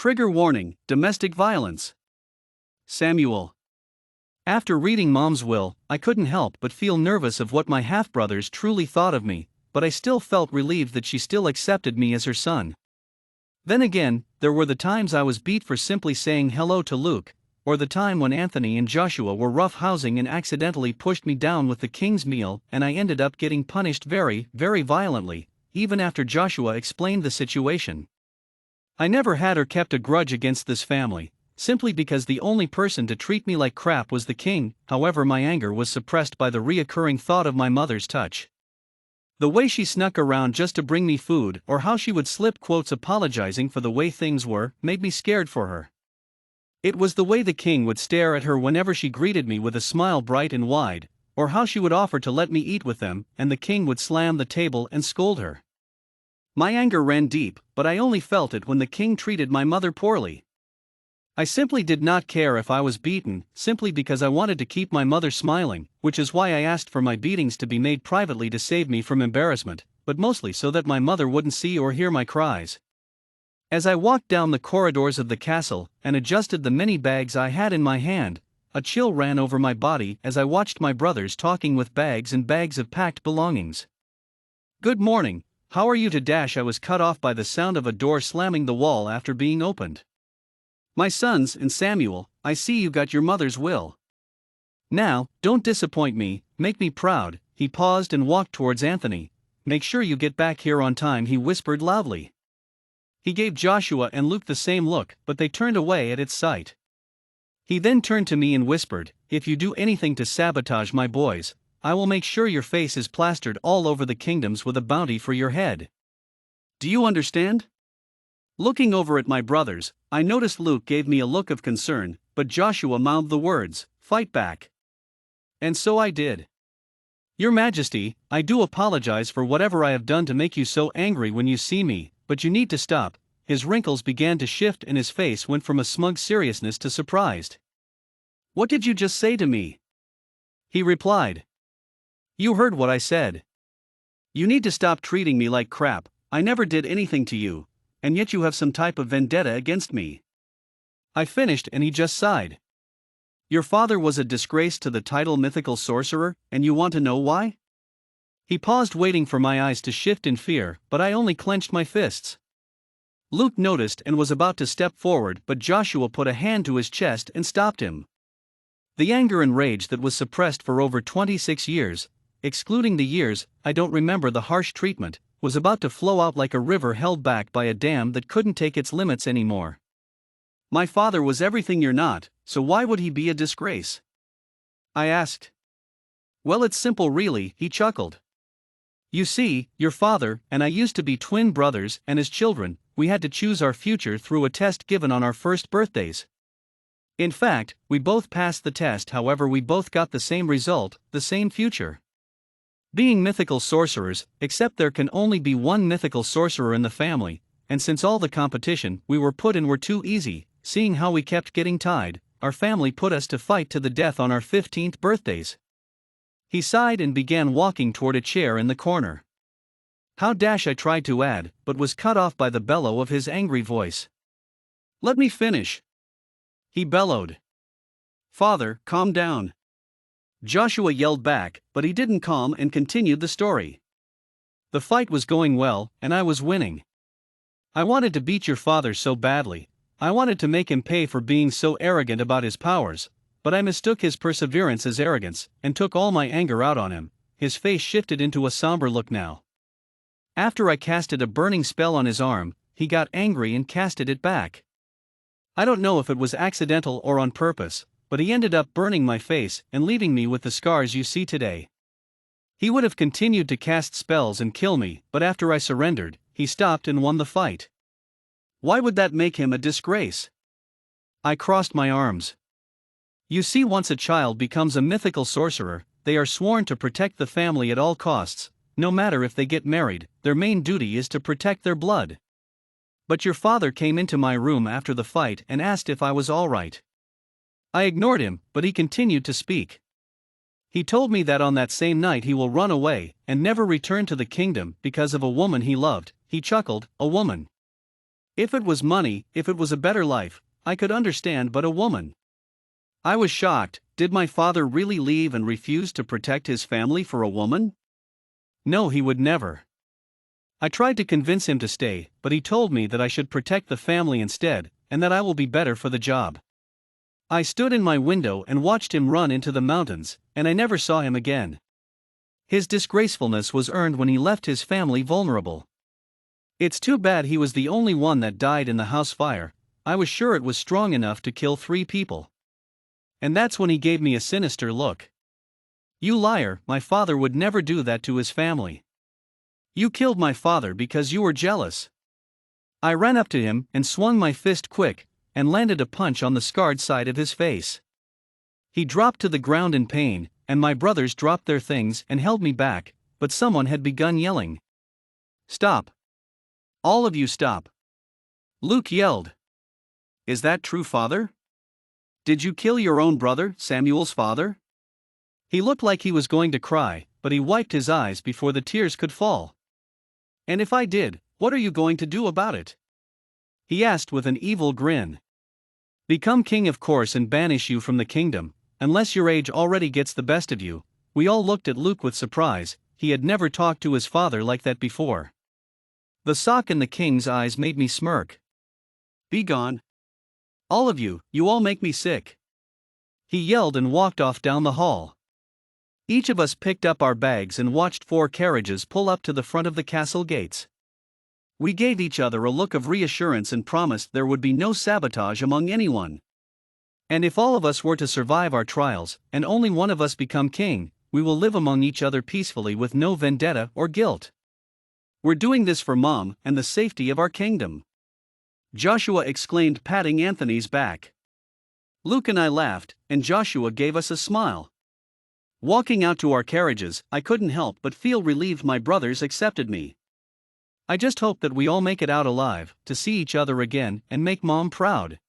Trigger warning: domestic violence. Samuel. After reading Mom's will, I couldn't help but feel nervous of what my half-brothers truly thought of me, but I still felt relieved that she still accepted me as her son. Then again, there were the times I was beat for simply saying hello to Luke, or the time when Anthony and Joshua were roughhousing and accidentally pushed me down with the king's meal, and I ended up getting punished very, very violently, even after Joshua explained the situation. I never had or kept a grudge against this family, simply because the only person to treat me like crap was the king. However, my anger was suppressed by the reoccurring thought of my mother's touch. The way she snuck around just to bring me food, or how she would slip quotes apologizing for the way things were, made me scared for her. It was the way the king would stare at her whenever she greeted me with a smile bright and wide, or how she would offer to let me eat with them, and the king would slam the table and scold her. My anger ran deep, but I only felt it when the king treated my mother poorly. I simply did not care if I was beaten, simply because I wanted to keep my mother smiling, which is why I asked for my beatings to be made privately to save me from embarrassment, but mostly so that my mother wouldn't see or hear my cries. As I walked down the corridors of the castle and adjusted the many bags I had in my hand, a chill ran over my body as I watched my brothers talking with bags and bags of packed belongings. "Good morning, how are you to?" I was cut off by the sound of a door slamming the wall after being opened. "My sons and Samuel, I see you got your mother's will. Now, don't disappoint me, make me proud." He paused and walked towards Anthony. "Make sure you get back here on time," he whispered loudly. He gave Joshua and Luke the same look, but they turned away at its sight. He then turned to me and whispered, "If you do anything to sabotage my boys, I will make sure your face is plastered all over the kingdoms with a bounty for your head. Do you understand?" Looking over at my brothers, I noticed Luke gave me a look of concern, but Joshua mouthed the words, "Fight back." And so I did. "Your Majesty, I do apologize for whatever I have done to make you so angry when you see me, but you need to stop." His wrinkles began to shift and his face went from a smug seriousness to surprised. "What did you just say to me?" He replied. "You heard what I said. You need to stop treating me like crap. I never did anything to you, and yet you have some type of vendetta against me." I finished and he just sighed. "Your father was a disgrace to the title mythical sorcerer, and you want to know why?" He paused, waiting for my eyes to shift in fear, but I only clenched my fists. Luke noticed and was about to step forward, but Joshua put a hand to his chest and stopped him. The anger and rage that was suppressed for over 26 years, excluding the years I don't remember the harsh treatment, was about to flow out like a river held back by a dam that couldn't take its limits anymore. "My father was everything you're not, so why would he be a disgrace?" I asked. "Well, it's simple really," he chuckled. "You see, your father and I used to be twin brothers, and as children, we had to choose our future through a test given on our first birthdays. In fact, we both passed the test, however we both got the same result, the same future. Being mythical sorcerers, except there can only be one mythical sorcerer in the family, and since all the competition we were put in were too easy, seeing how we kept getting tied, our family put us to fight to the death on our 15th birthdays." He sighed and began walking toward a chair in the corner. "How?" I tried to add, but was cut off by the bellow of his angry voice. "Let me finish," he bellowed. "Father, calm down." Joshua yelled back, but he didn't calm and continued the story. "The fight was going well, and I was winning. I wanted to beat your father so badly. I wanted to make him pay for being so arrogant about his powers, but I mistook his perseverance as arrogance, and took all my anger out on him." His face shifted into a somber look now. "After I casted a burning spell on his arm, he got angry and casted it back. I don't know if it was accidental or on purpose, but he ended up burning my face and leaving me with the scars you see today. He would have continued to cast spells and kill me, but after I surrendered, he stopped and won the fight. Why would that make him a disgrace?" I crossed my arms. "You see, once a child becomes a mythical sorcerer, they are sworn to protect the family at all costs. No matter if they get married, their main duty is to protect their blood. But your father came into my room after the fight and asked if I was all right. I ignored him, but he continued to speak. He told me that on that same night he will run away and never return to the kingdom because of a woman he loved." He chuckled. "A woman?" If it was money, if it was a better life, I could understand, but a woman. I was shocked. Did my father really leave and refuse to protect his family for a woman? No, he would never. I tried to convince him to stay, but he told me that I should protect the family instead, and that I will be better for the job. I stood in my window and watched him run into the mountains, and I never saw him again. His disgracefulness was earned when he left his family vulnerable. It's too bad he was the only one that died in the house fire. I was sure it was strong enough to kill 3 people. And that's when he gave me a sinister look. You liar, my father would never do that to his family. You killed my father because you were jealous. I ran up to him and swung my fist quick, and landed a punch on the scarred side of his face. He dropped to the ground in pain, and my brothers dropped their things and held me back, but someone had begun yelling. Stop! All of you stop! Luke yelled. Is that true, father? Did you kill your own brother, Samuel's father? He looked like he was going to cry, but he wiped his eyes before the tears could fall. And if I did, what are you going to do about it? He asked with an evil grin. Become king, of course, and banish you from the kingdom, unless your age already gets the best of you. We all looked at Luke with surprise. He had never talked to his father like that before. The sock in the king's eyes made me smirk. Be gone. All of you, you all make me sick. He yelled and walked off down the hall. Each of us picked up our bags and watched 4 carriages pull up to the front of the castle gates. We gave each other a look of reassurance and promised there would be no sabotage among anyone. And if all of us were to survive our trials, and only one of us become king, we will live among each other peacefully with no vendetta or guilt. We're doing this for Mom and the safety of our kingdom. Joshua exclaimed, patting Anthony's back. Luke and I laughed, and Joshua gave us a smile. Walking out to our carriages, I couldn't help but feel relieved my brothers accepted me. I just hope that we all make it out alive, to see each other again and make Mom proud.